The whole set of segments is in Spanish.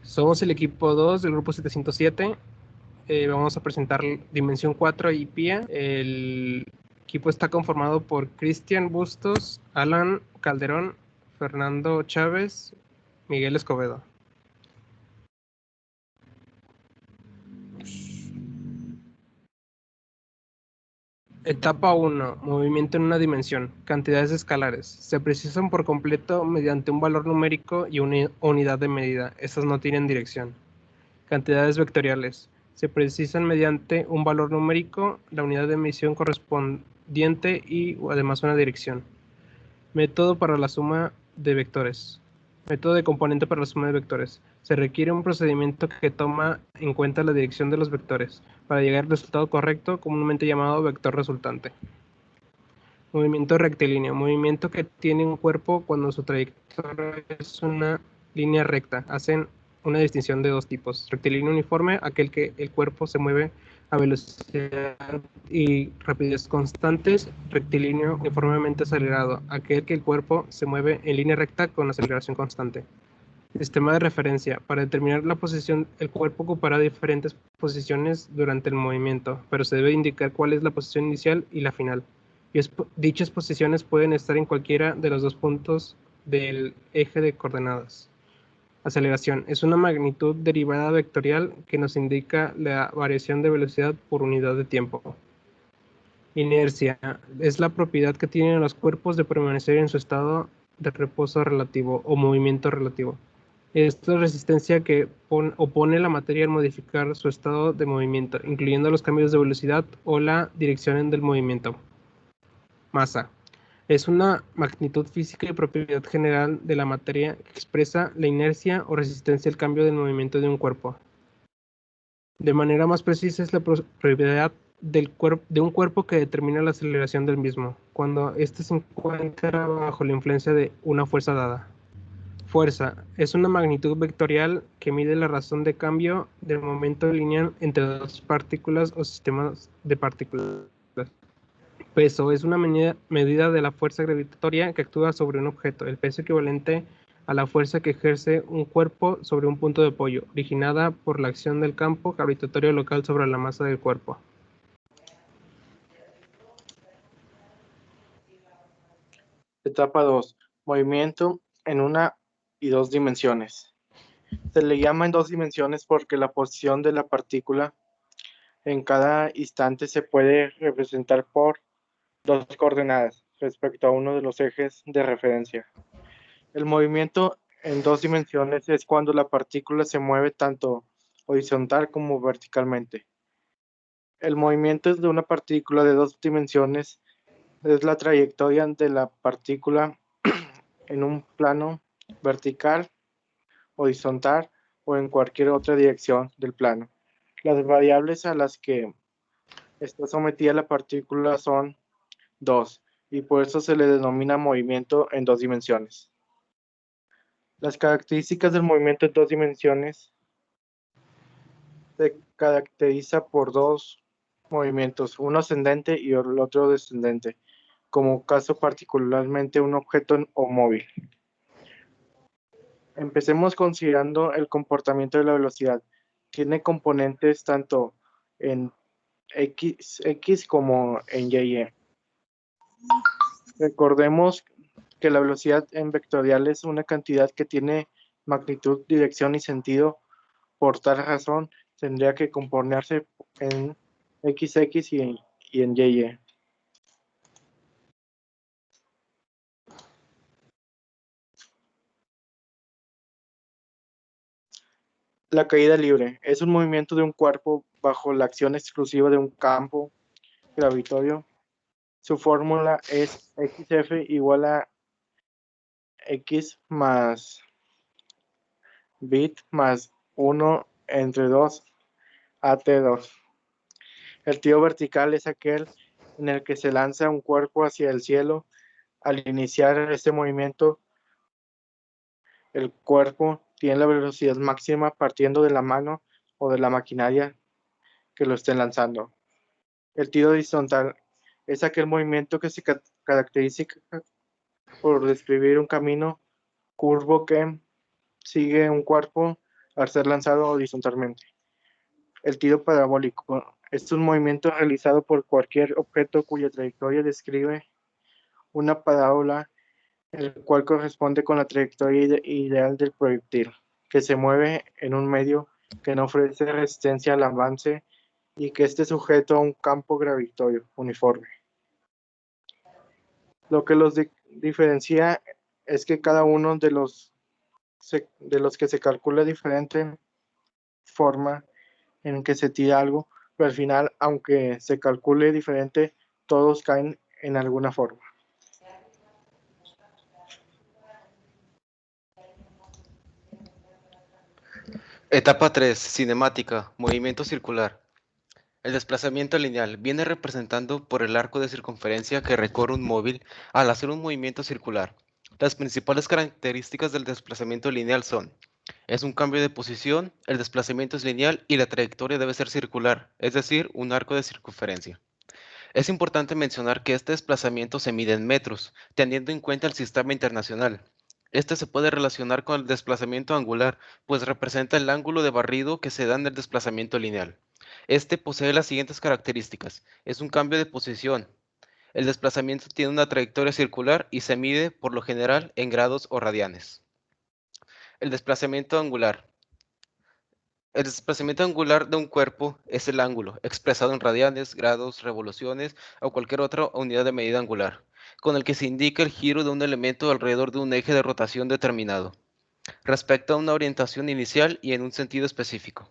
Somos el equipo 2 del grupo 707. Vamos a presentar Dimensión 4 y PIA. El equipo está conformado por Cristian Bustos, Alan Calderón, Fernando Chávez, Miguel Escobedo. Etapa 1. Movimiento en una dimensión. Cantidades escalares. Se precisan por completo mediante un valor numérico y una unidad de medida. Estas no tienen dirección. Cantidades vectoriales. Se precisan mediante un valor numérico, la unidad de medición correspondiente y además una dirección. Método para la suma de vectores. Método de componente para la suma de vectores. Se requiere un procedimiento que toma en cuenta la dirección de los vectores para llegar al resultado correcto, comúnmente llamado vector resultante. Movimiento rectilíneo. Movimiento que tiene un cuerpo cuando su trayectoria es una línea recta. Hacen una distinción de dos tipos. Rectilíneo uniforme, aquel que el cuerpo se mueve a velocidad y rapidez constantes. Rectilíneo uniformemente acelerado, aquel que el cuerpo se mueve en línea recta con aceleración constante. Sistema de referencia. Para determinar la posición, el cuerpo ocupará diferentes posiciones durante el movimiento, pero se debe indicar cuál es la posición inicial y la final. Dichas posiciones pueden estar en cualquiera de los dos puntos del eje de coordenadas. Aceleración. Es una magnitud derivada vectorial que nos indica la variación de velocidad por unidad de tiempo. Inercia. Es la propiedad que tienen los cuerpos de permanecer en su estado de reposo relativo o movimiento relativo. Es la resistencia que opone la materia al modificar su estado de movimiento, incluyendo los cambios de velocidad o la dirección del movimiento. Masa. Es una magnitud física y propiedad general de la materia que expresa la inercia o resistencia al cambio del movimiento de un cuerpo. De manera más precisa es la propiedad de un cuerpo que determina la aceleración del mismo, cuando éste se encuentra bajo la influencia de una fuerza dada. Fuerza. Es una magnitud vectorial que mide la razón de cambio del momento lineal entre dos partículas o sistemas de partículas. Peso. Es una medida de la fuerza gravitatoria que actúa sobre un objeto. El peso equivalente a la fuerza que ejerce un cuerpo sobre un punto de apoyo, originada por la acción del campo gravitatorio local sobre la masa del cuerpo. Etapa 2. Movimiento en una y dos dimensiones. Se le llama en dos dimensiones porque la posición de la partícula en cada instante se puede representar por dos coordenadas respecto a uno de los ejes de referencia. El movimiento en dos dimensiones es cuando la partícula se mueve tanto horizontal como verticalmente. El movimiento de una partícula de dos dimensiones es la trayectoria de la partícula en un plano vertical, horizontal o en cualquier otra dirección del plano. Las variables a las que está sometida la partícula son dos, y por eso se le denomina movimiento en dos dimensiones. Las características del movimiento en dos dimensiones se caracteriza por dos movimientos, uno ascendente y el otro descendente, como caso particularmente un objeto o móvil. Empecemos considerando el comportamiento de la velocidad. Tiene componentes tanto en x como en y. Recordemos que la velocidad en vectorial es una cantidad que tiene magnitud, dirección y sentido. Por tal razón, tendría que componerse en xx y en y. La caída libre es un movimiento de un cuerpo bajo la acción exclusiva de un campo gravitatorio. Su fórmula es xf igual a x más bit más 1 entre 2 at2. El tiro vertical es aquel en el que se lanza un cuerpo hacia el cielo. Al iniciar este movimiento, el cuerpo tiene la velocidad máxima partiendo de la mano o de la maquinaria que lo estén lanzando. El tiro horizontal es aquel movimiento que se caracteriza por describir un camino curvo que sigue un cuerpo al ser lanzado horizontalmente. El tiro parabólico es un movimiento realizado por cualquier objeto cuya trayectoria describe una parábola, el cual corresponde con la trayectoria ideal del proyectil, que se mueve en un medio que no ofrece resistencia al avance y que esté sujeto a un campo gravitatorio uniforme. Lo que los diferencia es que cada uno de los que se calcula diferente forma en que se tira algo, pero al final, aunque se calcule diferente, todos caen en alguna forma. Etapa 3. Cinemática. Movimiento circular. El desplazamiento lineal viene representando por el arco de circunferencia que recorre un móvil al hacer un movimiento circular. Las principales características del desplazamiento lineal son: es un cambio de posición, el desplazamiento es lineal y la trayectoria debe ser circular, es decir, un arco de circunferencia. Es importante mencionar que este desplazamiento se mide en metros, teniendo en cuenta el sistema internacional. Este se puede relacionar con el desplazamiento angular, pues representa el ángulo de barrido que se da en el desplazamiento lineal. Este posee las siguientes características: es un cambio de posición. El desplazamiento tiene una trayectoria circular y se mide, por lo general, en grados o radianes. El desplazamiento angular. El desplazamiento angular de un cuerpo es el ángulo, expresado en radianes, grados, revoluciones o cualquier otra unidad de medida angular, con el que se indica el giro de un elemento alrededor de un eje de rotación determinado, respecto a una orientación inicial y en un sentido específico.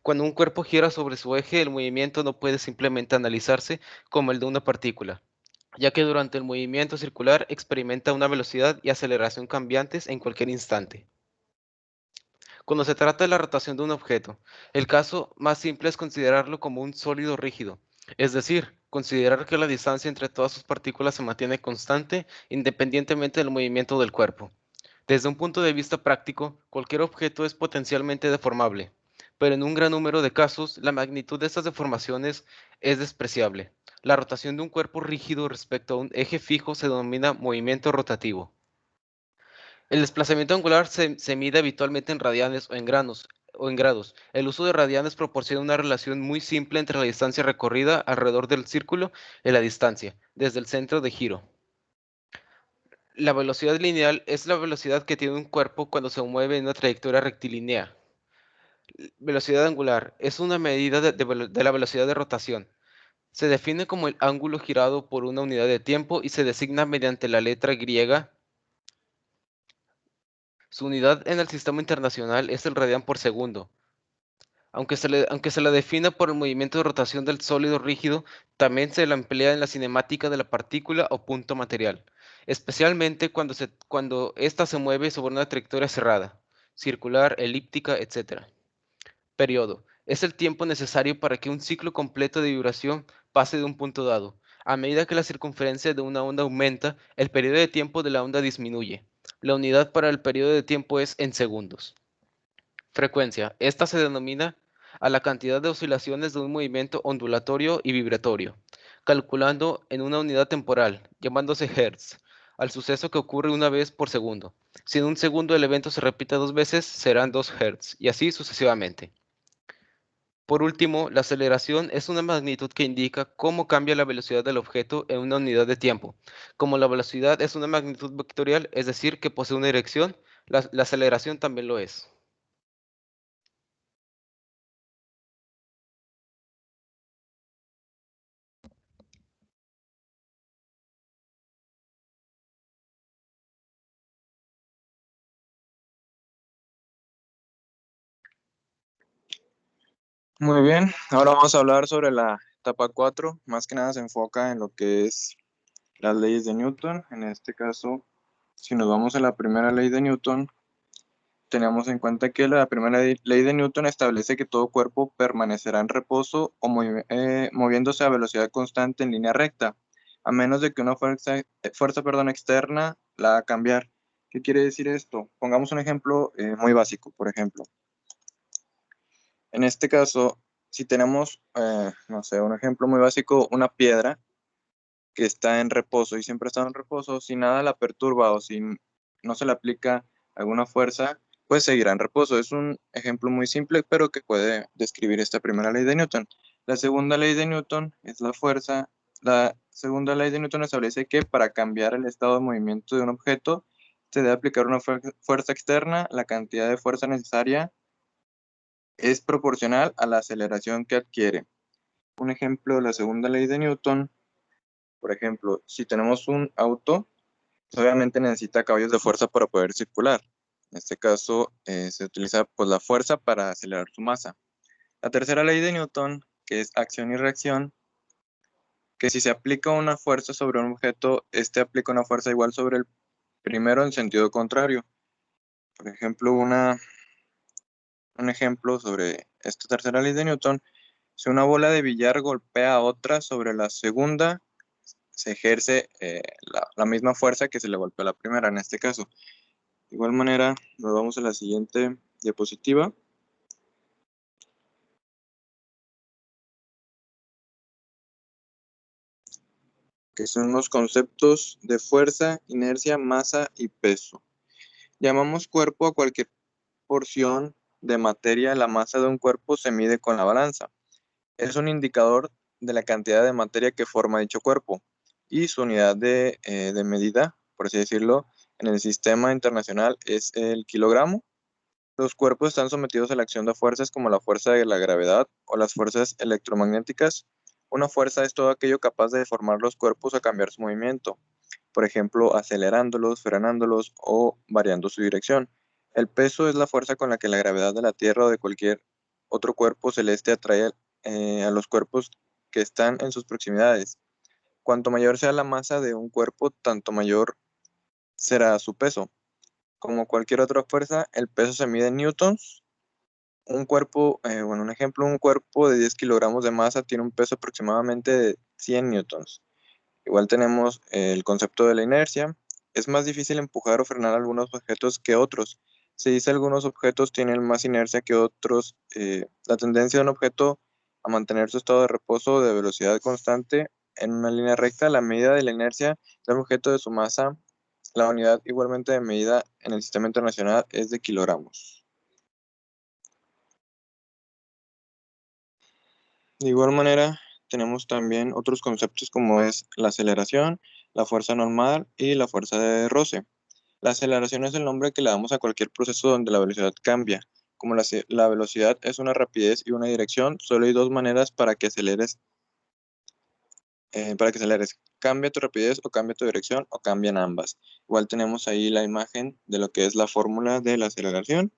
Cuando un cuerpo gira sobre su eje, el movimiento no puede simplemente analizarse como el de una partícula, ya que durante el movimiento circular experimenta una velocidad y aceleración cambiantes en cualquier instante. Cuando se trata de la rotación de un objeto, el caso más simple es considerarlo como un sólido rígido, es decir, considerar que la distancia entre todas sus partículas se mantiene constante independientemente del movimiento del cuerpo. Desde un punto de vista práctico, cualquier objeto es potencialmente deformable, pero en un gran número de casos, la magnitud de estas deformaciones es despreciable. La rotación de un cuerpo rígido respecto a un eje fijo se denomina movimiento rotativo. El desplazamiento angular se mide habitualmente en radianes o en grados. El uso de radianes proporciona una relación muy simple entre la distancia recorrida alrededor del círculo y la distancia, desde el centro de giro. La velocidad lineal es la velocidad que tiene un cuerpo cuando se mueve en una trayectoria rectilínea. Velocidad angular es una medida de la velocidad de rotación. Se define como el ángulo girado por una unidad de tiempo y se designa mediante la letra griega. Su unidad en el sistema internacional es el radián por segundo. Aunque se la defina por el movimiento de rotación del sólido rígido, también se la emplea en la cinemática de la partícula o punto material, especialmente cuando ésta se mueve sobre una trayectoria cerrada, circular, elíptica, etc. Periodo. Es el tiempo necesario para que un ciclo completo de vibración pase de un punto dado. A medida que la circunferencia de una onda aumenta, el periodo de tiempo de la onda disminuye. La unidad para el periodo de tiempo es en segundos. Frecuencia. Esta se denomina a la cantidad de oscilaciones de un movimiento ondulatorio y vibratorio, calculando en una unidad temporal, llamándose Hertz, al suceso que ocurre una vez por segundo. Si en un segundo el evento se repite 2 veces, serán 2 Hertz, y así sucesivamente. Por último, la aceleración es una magnitud que indica cómo cambia la velocidad del objeto en una unidad de tiempo. Como la velocidad es una magnitud vectorial, es decir, que posee una dirección, la aceleración también lo es. Muy bien, ahora vamos a hablar sobre la etapa 4. Más que nada se enfoca en lo que es las leyes de Newton. En este caso, si nos vamos a la primera ley de Newton, tenemos en cuenta que la primera ley de Newton establece que todo cuerpo permanecerá en reposo o moviéndose a velocidad constante en línea recta, a menos de que una fuerza externa la haga cambiar. ¿Qué quiere decir esto? Pongamos un ejemplo muy básico, por ejemplo. En este caso, si tenemos, no sé, un ejemplo muy básico, una piedra que está en reposo y siempre está en reposo, si nada la perturba o si no se le aplica alguna fuerza, pues seguirá en reposo. Es un ejemplo muy simple, pero que puede describir esta primera ley de Newton. La segunda ley de Newton es la fuerza. La segunda ley de Newton establece que para cambiar el estado de movimiento de un objeto se debe aplicar una fuerza externa. La cantidad de fuerza necesaria es proporcional a la aceleración que adquiere. Un ejemplo de la segunda ley de Newton, por ejemplo, si tenemos un auto, obviamente necesita caballos de fuerza para poder circular. En este caso, se utiliza pues, la fuerza para acelerar su masa. La tercera ley de Newton, que es acción y reacción, que si se aplica una fuerza sobre un objeto, este aplica una fuerza igual sobre el primero en sentido contrario. Por ejemplo, un ejemplo sobre esta tercera ley de Newton, si una bola de billar golpea a otra sobre la segunda, se ejerce la misma fuerza que se le golpea a la primera en este caso. De igual manera, nos vamos a la siguiente diapositiva. Que son los conceptos de fuerza, inercia, masa y peso. Llamamos cuerpo a cualquier porción de materia. La masa de un cuerpo se mide con la balanza. Es un indicador de la cantidad de materia que forma dicho cuerpo y su unidad de medida, por así decirlo, en el sistema internacional es el kilogramo. Los cuerpos están sometidos a la acción de fuerzas como la fuerza de la gravedad o las fuerzas electromagnéticas. Una fuerza es todo aquello capaz de deformar los cuerpos o cambiar su movimiento, por ejemplo, acelerándolos, frenándolos o variando su dirección. El peso es la fuerza con la que la gravedad de la Tierra o de cualquier otro cuerpo celeste atrae a los cuerpos que están en sus proximidades. Cuanto mayor sea la masa de un cuerpo, tanto mayor será su peso. Como cualquier otra fuerza, el peso se mide en newtons. Un cuerpo, un ejemplo, un cuerpo de 10 kilogramos de masa tiene un peso aproximadamente de 100 newtons. Igual tenemos el concepto de la inercia. Es más difícil empujar o frenar algunos objetos que otros. Se dice algunos objetos tienen más inercia que otros. La tendencia de un objeto a mantener su estado de reposo o de velocidad constante en una línea recta, la medida de la inercia del objeto de su masa, la unidad igualmente de medida en el sistema internacional es de kilogramos. De igual manera, tenemos también otros conceptos como es la aceleración, la fuerza normal y la fuerza de roce. La aceleración es el nombre que le damos a cualquier proceso donde la velocidad cambia. Como la velocidad es una rapidez y una dirección, solo hay dos maneras para que aceleres. Cambia tu rapidez o cambia tu dirección o cambian ambas. Igual tenemos ahí la imagen de lo que es la fórmula de la aceleración.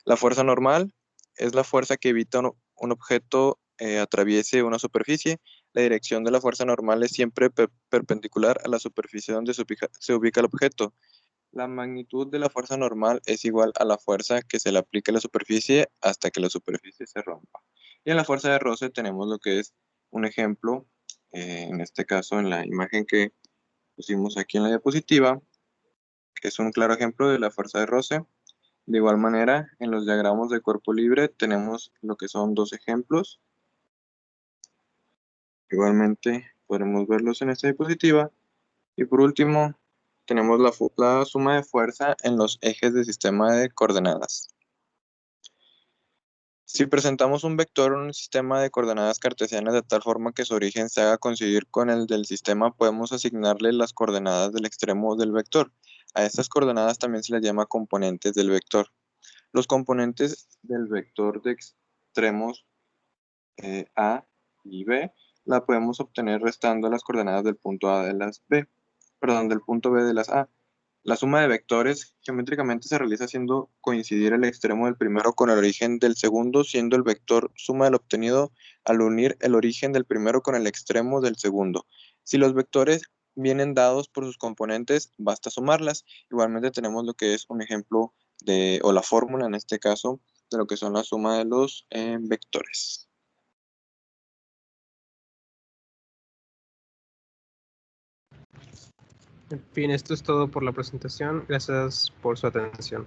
La fuerza normal es la fuerza que evita un objeto atraviese una superficie. La dirección de la fuerza normal es siempre perpendicular a la superficie donde se ubica el objeto. La magnitud de la fuerza normal es igual a la fuerza que se le aplica a la superficie hasta que la superficie se rompa. Y en la fuerza de roce tenemos lo que es un ejemplo, en este caso en la imagen que pusimos aquí en la diapositiva, que es un claro ejemplo de la fuerza de roce. De igual manera, en los diagramas de cuerpo libre tenemos lo que son dos ejemplos. Igualmente podremos verlos en esta diapositiva. Y por último, tenemos la suma de fuerza en los ejes del sistema de coordenadas. Si presentamos un vector en un sistema de coordenadas cartesianas de tal forma que su origen se haga coincidir con el del sistema, podemos asignarle las coordenadas del extremo del vector. A estas coordenadas también se les llama componentes del vector. Los componentes del vector de extremos A y B la podemos obtener restando las coordenadas del punto A de las B, perdón, del punto B de las A. La suma de vectores geométricamente se realiza haciendo coincidir el extremo del primero con el origen del segundo, siendo el vector suma del obtenido al unir el origen del primero con el extremo del segundo. Si los vectores vienen dados por sus componentes, basta sumarlas. Igualmente tenemos lo que es un ejemplo o la fórmula en este caso, de lo que son la suma de los vectores. En fin, esto es todo por la presentación. Gracias por su atención.